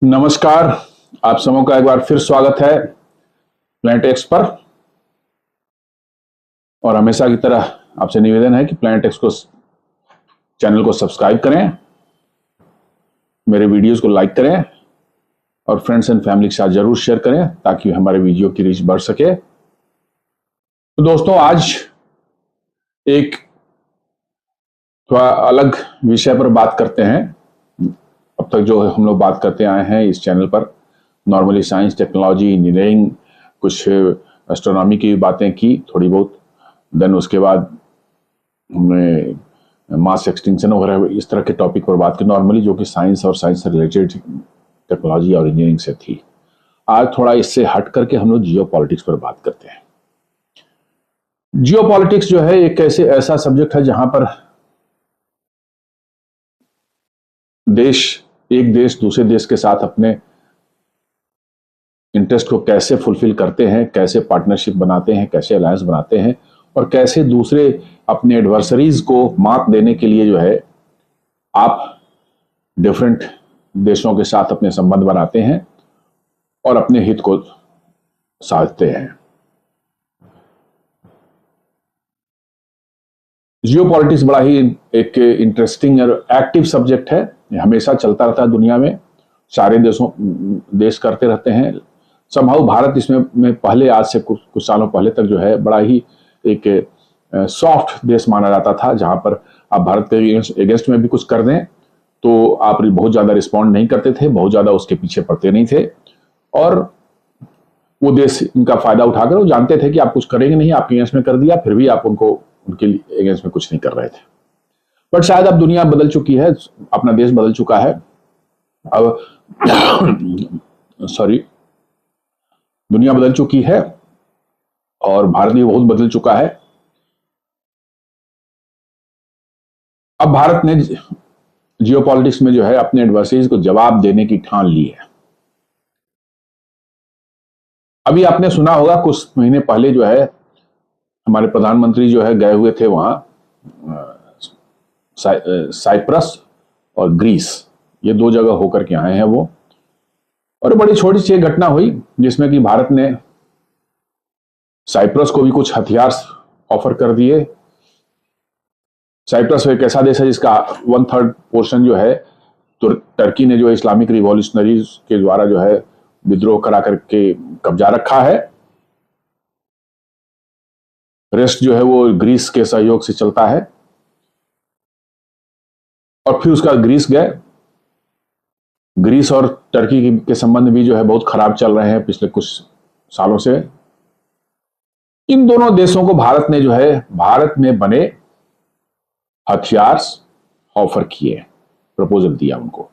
नमस्कार। आप सबों का एक बार फिर स्वागत है प्लैनेट एक्स पर। और हमेशा की तरह आपसे निवेदन है कि प्लैनेट एक्स को चैनल को सब्सक्राइब करें, मेरे वीडियोस को लाइक करें और फ्रेंड्स एंड फैमिली के साथ जरूर शेयर करें ताकि हमारे वीडियो की रीच बढ़ सके। तो दोस्तों, आज एक थोड़ा अलग विषय पर बात करते हैं। अब तक जो हम लोग बात करते आए हैं इस चैनल पर नॉर्मली साइंस, टेक्नोलॉजी, इंजीनियरिंग, कुछ एस्ट्रोनॉमी की बातें की थोड़ी बहुत। देन उसके बाद हमने मास एक्सटिंक्शन वगैरह इस तरह के टॉपिक पर बात की नॉर्मली, जो कि साइंस और साइंस से रिलेटेड टेक्नोलॉजी और इंजीनियरिंग से थी। आज थोड़ा इससे हट करके हम लोग जियो पॉलिटिक्स पर बात करते हैं। जियो पॉलिटिक्स जो है एक ऐसा सब्जेक्ट है जहां पर एक देश दूसरे देश के साथ अपने इंटरेस्ट को कैसे फुलफिल करते हैं, कैसे पार्टनरशिप बनाते हैं, कैसे अलायंस बनाते हैं और कैसे दूसरे अपने एडवर्सरीज को मात देने के लिए जो है आप डिफरेंट देशों के साथ अपने संबंध बनाते हैं और अपने हित को साधते हैं। जियो पॉलिटिक्स बड़ा ही एक इंटरेस्टिंग और एक्टिव सब्जेक्ट है। हमेशा चलता रहता है दुनिया में, सारे देश करते रहते हैं। समहाउ भारत इसमें पहले, आज से कुछ सालों पहले तक जो है बड़ा ही एक सॉफ्ट देश माना जाता था, जहां पर आप भारत के अगेंस्ट में भी कुछ कर दें तो आप बहुत ज्यादा रिस्पॉन्ड नहीं करते थे, बहुत ज्यादा उसके पीछे पड़ते नहीं थे और वो देश इनका फायदा उठाकर वो जानते थे कि आप कुछ करेंगे नहीं, आपके अगेंस्ट में कर दिया, फिर भी आप उनके अगेंस्ट में कुछ नहीं कर रहे थे। बट शायद अब दुनिया बदल चुकी है, अपना देश बदल चुका है। अब दुनिया बदल चुकी है और भारत भी बहुत बदल चुका है। अब भारत ने जियो पॉलिटिक्स में जो है अपने एडवर्सरीज को जवाब देने की ठान ली है। अभी आपने सुना होगा कुछ महीने पहले जो है हमारे प्रधानमंत्री जो है गए हुए थे वहां साइप्रस और ग्रीस, ये दो जगह होकर के आए हैं वो। और बड़ी छोटी सी घटना हुई जिसमें कि भारत ने साइप्रस को भी कुछ हथियार ऑफर कर दिए। साइप्रस एक ऐसा देश है जिसका 1/3 पोर्शन जो है तो टर्की ने जो इस्लामिक रिवॉल्यूशनरीज के द्वारा जो है विद्रोह करा करके कब्जा रखा है। रेस्ट जो है वो ग्रीस के सहयोग से चलता है। और फिर उसका ग्रीस गए। ग्रीस और टर्की के संबंध भी जो है बहुत खराब चल रहे हैं पिछले कुछ सालों से। इन दोनों देशों को भारत ने जो है भारत में बने हथियार ऑफर किए, प्रपोजल दिया उनको।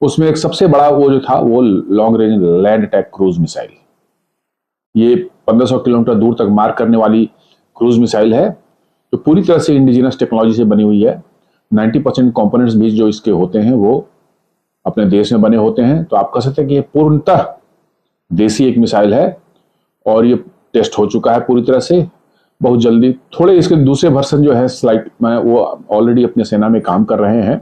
उसमें एक सबसे बड़ा वो जो था वो long range land attack cruise missile. ये 1500 किलोमीटर दूर तक मार करने वाली क्रूज मिसाइल है, जो पूरी तरह से इंडिजिनस टेक्नोलॉजी से बनी हुई है। 90% कंपोनेंट्स भी जो इसके होते हैं वो अपने देश में बने होते हैं। तो आप कह सकते हैं कि ये पूर्णतः देसी एक मिसाइल है और ये टेस्ट हो चुका है पूरी तरह से। बहुत जल्दी थोड़े इसके दूसरे वर्जन जो है स्लाइट में वो ऑलरेडी अपने सेना में काम कर रहे हैं,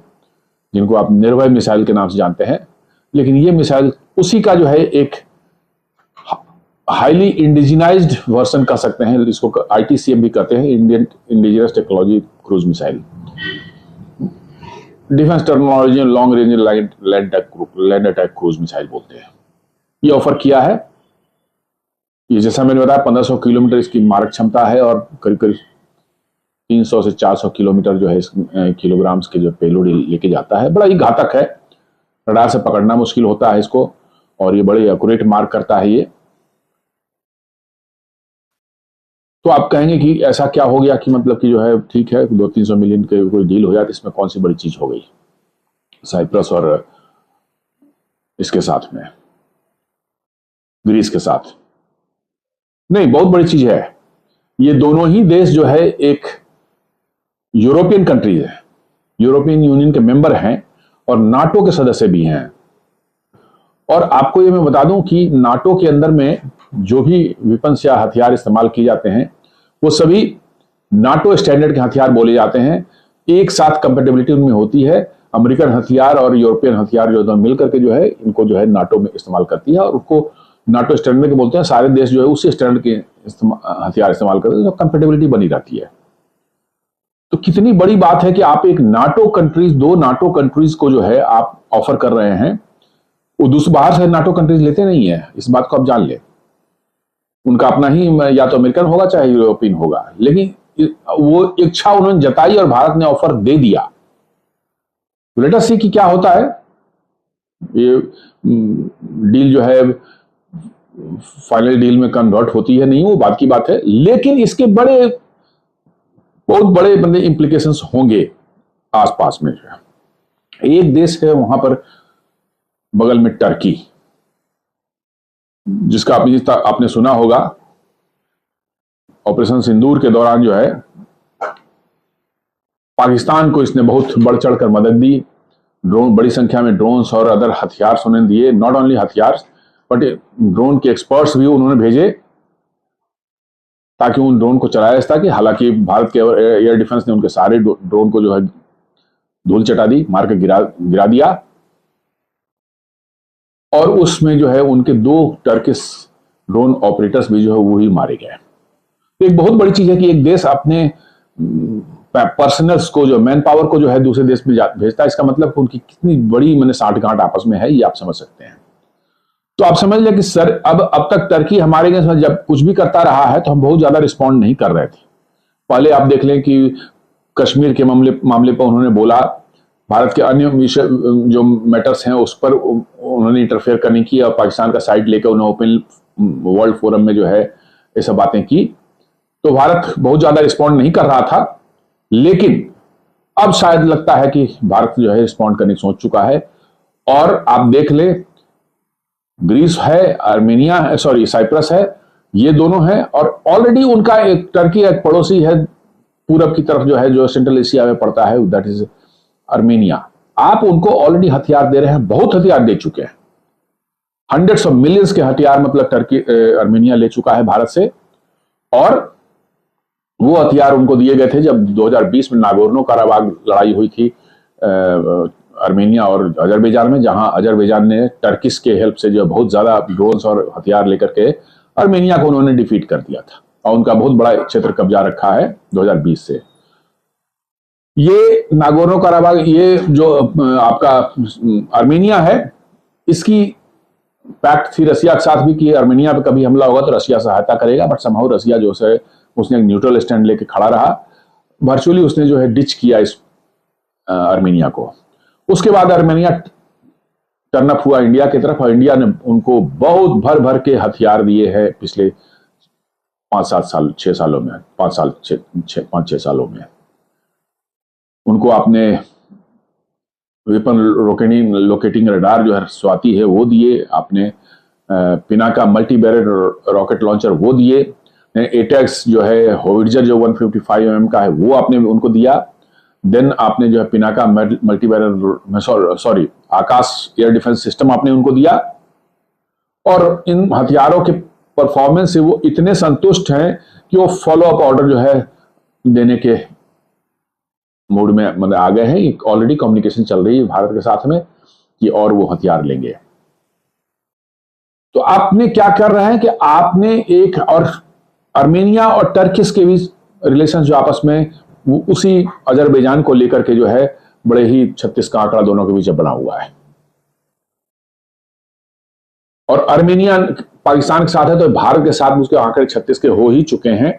जिनको आप निर्भय मिसाइल के नाम से जानते हैं। लेकिन ये मिसाइल उसी का जो है एक हाईली इंडिजिनाइज्ड वर्जन कह सकते हैं, इसको ITCM भी कहते हैं, Indian indigenous technology cruise missile. Defence technology long range land attack cruise missile बोलते हैं। ये ऑफर किया है। ये जैसा मैंने बताया 1500 किलोमीटर इसकी मारक क्षमता है और करीब करीब 300 से 400 किलोमीटर जो है किलोग्राम्स के जो पेलोड लेके जाता है। बड़ा ही घातक है, रडार से पकड़ना मुश्किल होता है इसको और ये बड़े एक्यूरेट मार्क करता है ये। तो आप कहेंगे कि ऐसा क्या हो गया कि मतलब कि जो है ठीक है 200-300 मिलियन के कोई डील हो जाए, इसमें कौन सी बड़ी चीज हो गई साइप्रस और इसके साथ में ग्रीस के साथ? नहीं, बहुत बड़ी चीज है। ये दोनों ही देश जो है एक यूरोपियन कंट्रीज है, यूरोपियन यूनियन के मेंबर हैं और नाटो के सदस्य भी हैं। और आपको ये मैं बता दूं कि नाटो के अंदर में जो भी वेपन्स या हथियार इस्तेमाल किए जाते हैं वो सभी नाटो स्टैंडर्ड के हथियार बोले जाते हैं। एक साथ कंपेटेबिलिटी उनमें होती है अमेरिकन हथियार और यूरोपियन हथियार जो है मिलकर के जो है इनको जो है नाटो में इस्तेमाल करती है, और उसको नाटो स्टैंडर्ड के बोलते हैं। सारे देश जो है उसी स्टैंडर्ड के हथियार इस्तेमाल करते हैं, तो कंपेटेबिलिटी बनी रहती है। तो कितनी बड़ी बात है कि आप एक नाटो कंट्रीज, दो नाटो कंट्रीज को जो है आप ऑफर कर रहे हैं। वो दूसरे बाहर से नाटो कंट्रीज लेते नहीं है, इस बात को आप जान ले। उनका अपना ही या तो अमेरिकन होगा चाहे यूरोपियन होगा, लेकिन वो इच्छा उन्होंने जताई और भारत ने ऑफर दे दिया। लेट अस सी कि क्या होता है। ये डील जो है फाइनल डील में कन्वर्ट होती है नहीं, वो बात की बात है, लेकिन इसके बहुत बड़े बड़े इंप्लीकेशंस होंगे आसपास में। जो है एक देश है वहां पर बगल में टर्की, जिसका आपने सुना होगा ऑपरेशन सिंदूर के दौरान जो है पाकिस्तान को इसने बहुत बढ़ चढ़कर मदद दी। ड्रोन, बड़ी संख्या में ड्रोन्स और अदर हथियार उन्होंने दिए। नॉट ओनली हथियार बट ड्रोन के एक्सपर्ट्स भी उन्होंने भेजे ताकि उन ड्रोन को चलाया जा सके। हालांकि भारत के एयर डिफेंस ने उनके सारे ड्रोन को जो है धूल चटा दी, मार के गिरा दिया। और उसमें जो है उनके 2 टर्किश ड्रोन ऑपरेटर्स भी जो है वो ही मारे गए। तो एक बहुत बड़ी चीज है कि एक देश अपने पर्सनल्स को, जो मैन पावर को जो है दूसरे देश में भेजता है। इसका मतलब उनकी कितनी बड़ी साठगांठ आपस में है, ये आप समझ सकते हैं। तो आप समझ लें कि सर अब तक टर्की हमारे अगेंस्ट जब कुछ भी करता रहा है तो हम बहुत ज्यादा रिस्पॉन्ड नहीं कर रहे थे। पहले आप देख लें कि कश्मीर के मामले पर उन्होंने बोला, भारत के अन्य विषय जो मैटर्स हैं उस पर उन्होंने इंटरफेयर करने की और पाकिस्तान का साइड लेकर उन्होंने ओपन वर्ल्ड फोरम में जो है ये सब बातें की। तो भारत बहुत ज्यादा रिस्पॉन्ड नहीं कर रहा था, लेकिन अब शायद लगता है कि भारत जो है रिस्पॉन्ड करने की सोच चुका है। और आप देख ले, ग्रीस है, आर्मेनिया है, सॉरी साइप्रस है, ये दोनों हैं। और ऑलरेडी उनका एक टर्की एक पड़ोसी है पूरब की तरफ जो है, जो सेंट्रल एशिया में पड़ता है, दैट इज आर्मेनिया। आप उनको ऑलरेडी हथियार दे रहे हैं, बहुत हथियार दे चुके हैं, हंड्रेड्स ऑफ मिलियंस के हथियार मतलब टर्की आर्मेनिया ले चुका है भारत से। और वो हथियार उनको दिए गए थे जब 2020 में नागोर्नो काराबाग लड़ाई हुई थी आर्मेनिया और अजरबैजान में, जहां अजरबैजान ने टर्किश के हेल्प से जो बहुत ज्यादा ड्रोन्स और हथियार लेकर के आर्मेनिया को उन्होंने डिफीट कर दिया था और उनका बहुत बड़ा क्षेत्र कब्जा रखा है 2020 से। ये नागोर्नो काराबाग, ये जो आपका आर्मेनिया है, इसकी पैक्ट थी रसिया के साथ भी कि आर्मेनिया पे कभी हमला होगा तो रसिया सहायता करेगा, बट समहाउ रसिया जो है उसने एक न्यूट्रल स्टैंड लेके खड़ा रहा। वर्चुअली उसने जो है डिच किया इस आर्मेनिया को। उसके बाद आर्मेनिया टर्न अप हुआ इंडिया की तरफ और इंडिया ने उनको बहुत भर भर के हथियार दिए हैं पिछले 5-7 साल 6 सालों में, 5-6 सालों में। उनको आपने वेपन लोकेटिंग रडार जो है स्वाति है वो दिए, आपने Pinaka multi barrel rocket launcher वो दिए, एटेक्स जो है होविट्जर जो 155 mm का है वो आपने उनको दिया। देन आपने जो है पिनाका मल्टी बैरल सॉरी आकाश एयर डिफेंस सिस्टम आपने उनको दिया। और इन हथियारों के परफॉर्मेंस से वो इतने संतुष्ट हैं कि वो फॉलो अप ऑर्डर जो है देने के मूड में मतलब आ गए हैं। ऑलरेडी कम्युनिकेशन चल रही है भारत के साथ में कि और वो हथियार लेंगे। तो आपने क्या कर रहे हैं कि आपने एक और आर्मेनिया और टर्किश के बीच रिलेशन जो आपस में वो उसी अजरबैजान को लेकर के जो है बड़े ही 36 का आंकड़ा दोनों के बीच बना हुआ है। और आर्मेनिया पाकिस्तान के साथ है तो भारत के साथ उसके आंकड़े 36 के हो ही चुके हैं।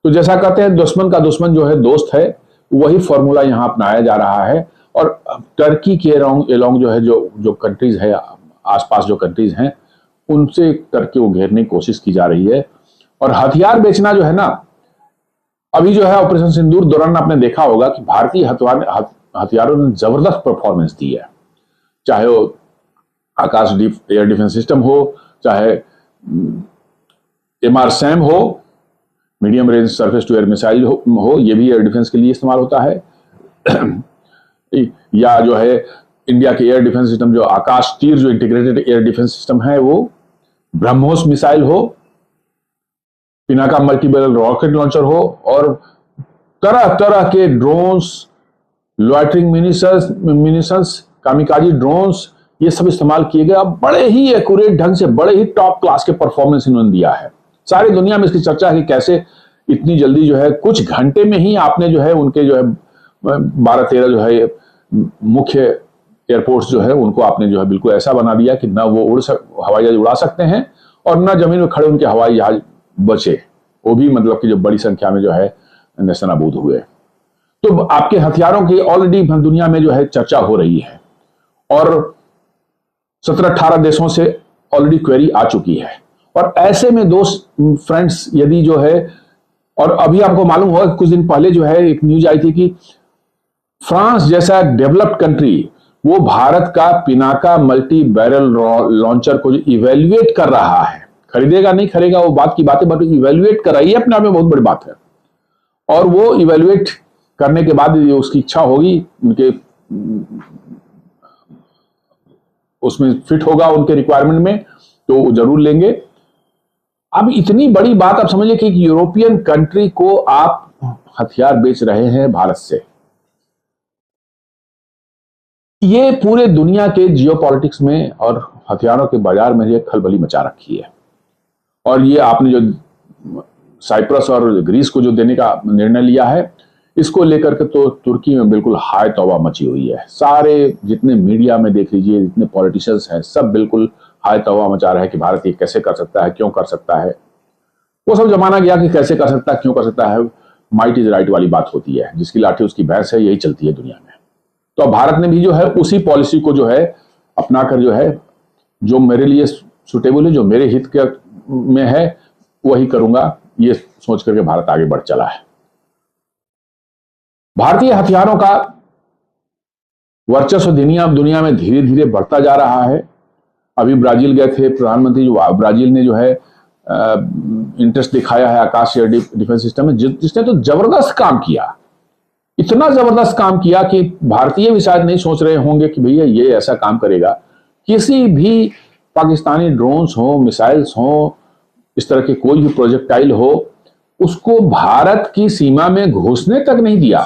तो जैसा कहते हैं दुश्मन का दुश्मन जो है दोस्त है, वही फॉर्मूला यहां अपनाया जा रहा है। और टर्की के एलोंग जो है जो कंट्रीज है आसपास जो कंट्रीज हैं उनसे टर्की को घेरने की कोशिश की जा रही है। और हथियार बेचना जो है ना, अभी जो है ऑपरेशन सिंदूर दौरान आपने देखा होगा कि भारतीय हथियारों ने जबरदस्त परफॉर्मेंस दी है, चाहे वो आकाश एयर डिफेंस सिस्टम हो, चाहे MRSAM हो, medium range surface to air missile हो, ये भी एयर डिफेंस के लिए इस्तेमाल होता है। या जो है इंडिया के एयर डिफेंस सिस्टम जो आकाश तीर जो इंटीग्रेटेड एयर डिफेंस सिस्टम है वो, ब्रह्मोस मिसाइल हो, Pinaka multi barrel rocket launcher हो, और तरह तरह के drones loitering munitions, kamikaze drones, ये सब इस्तेमाल किए गए। अब बड़े ही एक्यूरेट ढंग से, बड़े ही टॉप क्लास के परफॉर्मेंस इन्होंने दिया है। सारी दुनिया में इसकी चर्चा है कि कैसे इतनी जल्दी जो है, कुछ घंटे में ही आपने जो है उनके जो है 12-13 जो है मुख्य एयरपोर्ट्स जो है उनको आपने जो है बिल्कुल ऐसा बना दिया कि ना वो हवाई जहाज उड़ा सकते हैं और ना जमीन में खड़े उनके हवाई जहाज बचे, वो भी मतलब कि जो बड़ी संख्या में जो है नेस्तनाबूद हुए। तो आपके हथियारों की ऑलरेडी दुनिया में जो है चर्चा हो रही है और 17-18 देशों से ऑलरेडी क्वेरी आ चुकी है। और ऐसे में दोस्त फ्रेंड्स, यदि जो है, और अभी आपको मालूम होगा कुछ दिन पहले जो है एक न्यूज आई थी कि फ्रांस जैसा डेवलप्ड कंट्री वो भारत का पिनाका मल्टी बैरल लॉन्चर को जो इवेल्युएट कर रहा है, खरीदेगा नहीं खरीदेगा वो बात की बात है, बट इवेल्युएट कर रही है, अपने आप में बहुत बड़ी बात है। और वो इवेल्युएट करने के बाद उसकी इच्छा होगी, उनके उसमें फिट होगा उनके रिक्वायरमेंट में, तो जरूर लेंगे। अब इतनी बड़ी बात आप समझिए कि एक यूरोपियन कंट्री को आप हथियार बेच रहे हैं भारत से। ये पूरे दुनिया के जियोपॉलिटिक्स में और हथियारों के बाजार में ये खलबली मचा रखी है। और ये आपने जो साइप्रस और ग्रीस को जो देने का निर्णय लिया है, इसको लेकर के तो तुर्की में बिल्कुल हाय तौबा मची हुई है। सारे जितने मीडिया में देख लीजिए, जितने पॉलिटिशियंस हैं, सब बिल्कुल हाय तौबा मचा रहे हैं कि भारत ये कैसे कर सकता है, क्यों कर सकता है। वो सब जमाना गया कि कैसे कर सकता है, क्यों कर सकता है। माइट इज राइट वाली बात होती है, जिसकी लाठी उसकी भैंस है, यही चलती है दुनिया में। तो अब भारत ने भी जो है उसी पॉलिसी को जो है अपनाकर जो है, जो मेरे लिए सुटेबल है, जो मेरे हित के में है, वही करूंगा, ये सोच करके भारत आगे बढ़ चला है। भारतीय हथियारों का वर्चस्व दुनिया में धीरे धीरे बढ़ता जा रहा है। अभी ब्राजील गए थे प्रधानमंत्री, जो ब्राजील ने जो है इंटरेस्ट दिखाया है आकाश एयर डिफेंस सिस्टम में, जिसने तो जबरदस्त काम किया, इतना जबरदस्त काम किया कि भारतीय भी शायद नहीं सोच रहे होंगे कि भैया ये ऐसा काम करेगा। किसी भी पाकिस्तानी ड्रोन्स हो, मिसाइल्स हो, इस तरह के कोई भी प्रोजेक्टाइल हो, उसको भारत की सीमा में घुसने तक नहीं दिया।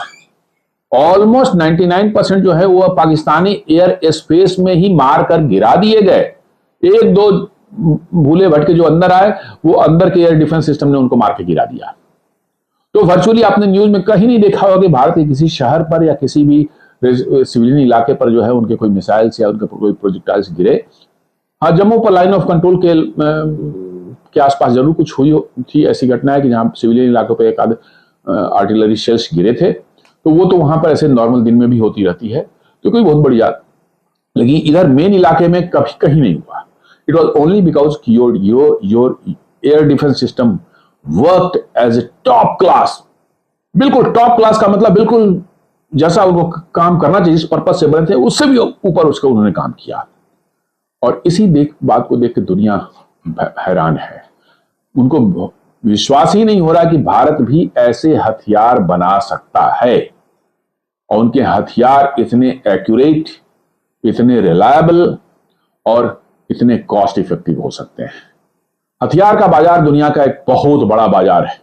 ऑलमोस्ट 99% जो है वो पाकिस्तानी एयर स्पेस में ही मार कर गिरा दिए गए। एक दो भूले भटके जो अंदर आए, वो अंदर के एयर डिफेंस सिस्टम ने उनको मार के गिरा दिया। तो वर्चुअली आपने न्यूज में कहीं नहीं देखा होगा कि भारत के किसी शहर पर या किसी भी सिविलियन इलाके पर जो है उनके कोई मिसाइल्स या उनके कोई प्रोजेक्टाइल्स गिरे। हाँ, जम्मू पर लाइन ऑफ कंट्रोल के आसपास जरूर कुछ हुई थी ऐसी घटनाएं कि जहां सिविलियन इलाकों पर एक आध आर्टिलरी शेल्स गिरे थे, तो वो तो वहां पर ऐसे नॉर्मल दिन में भी होती रहती है, तो कोई बहुत बड़ी बात। लेकिन इधर मेन इलाके में कभी कहीं नहीं हुआ। It was only because your air defence system worked as a top class. बिल्कुल टॉप क्लास का मतलब बिल्कुल जैसा उनको काम करना चाहिए, जिस पर्पज से बने थे उससे भी ऊपर उसका उन्होंने काम किया। और इसी बात को देख के दुनिया हैरान है। उनको विश्वास ही नहीं हो रहा कि भारत भी ऐसे हथियार बना सकता है, और उनके हथियार इतने एक्यूरेट, इतने रिलायबल और इतने कॉस्ट इफेक्टिव हो सकते हैं। हथियार का बाजार दुनिया का एक बहुत बड़ा बाजार है।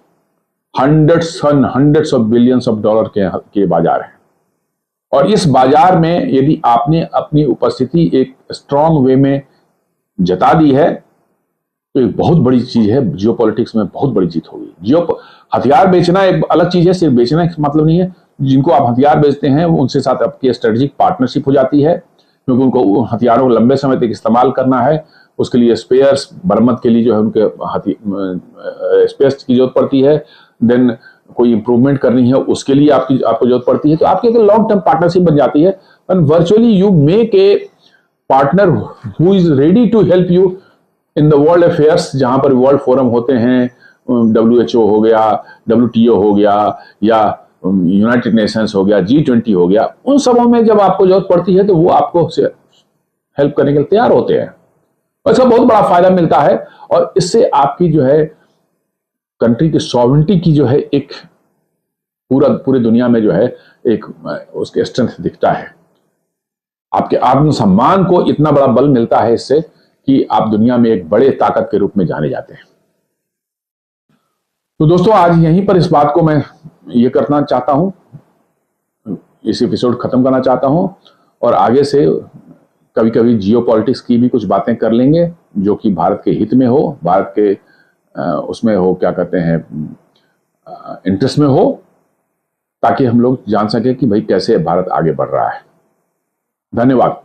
Hundreds of billions of dollar के बाजार है। और इस बाजार में यदि आपने अपनी उपस्थिति एक स्ट्रॉन्ग वे में जता दी है, तो एक बहुत बड़ी चीज है। जियोपॉलिटिक्स में बहुत बड़ी जीत होगी। हथियार बेचना एक अलग चीज है, सिर्फ बेचना का मतलब नहीं है। जिनको आप हथियार बेचते हैं उनसे साथ आपकी स्ट्रेटेजिक पार्टनरशिप हो जाती है, क्योंकि उनको हथियारों को लंबे समय तक इस्तेमाल करना है। उसके लिए स्पेयर्स, मरम्मत के लिए जो है उनके स्पेयर्स की जरूरत पड़ती है। देन कोई इंप्रूवमेंट करनी है, उसके लिए आपको जरूरत पड़ती है। तो आपकी एक लॉन्ग टर्म पार्टनरशिप बन जाती है। And virtually you make a partner who is ready to help you in the world affairs, जहां पर वर्ल्ड फोरम होते हैं, WHO हो गया, WTO हो गया, या यूनाइटेड नेशंस हो गया, G20 हो गया। उन सबों में जब आपको जरूरत पड़ती है तो वो आपको हेल्प करने के लिए तैयार होते हैं। इसका बहुत बड़ा फायदा मिलता है, और इससे आपकी जो है कंट्री की सॉवरेनिटी की जो है एक पूरे दुनिया में जो है एक उसके स्ट्रेंथ दिखता है। आपके आत्मसम्मान को इतना बड़ा बल मिलता है इससे कि आप दुनिया में एक बड़े ताकत के रूप में जाने जाते हैं। तो दोस्तों, आज यहीं पर इस बात को मैं ये करना चाहता हूं। इस एपिसोड खत्म करना चाहता हूं और आगे से कभी कभी जियो पॉलिटिक्स की भी कुछ बातें कर लेंगे जो कि भारत के हित में हो, भारत के उसमें हो, क्या कहते हैं, इंटरेस्ट में हो, ताकि हम लोग जान सके कि भाई कैसे भारत आगे बढ़ रहा है। धन्यवाद।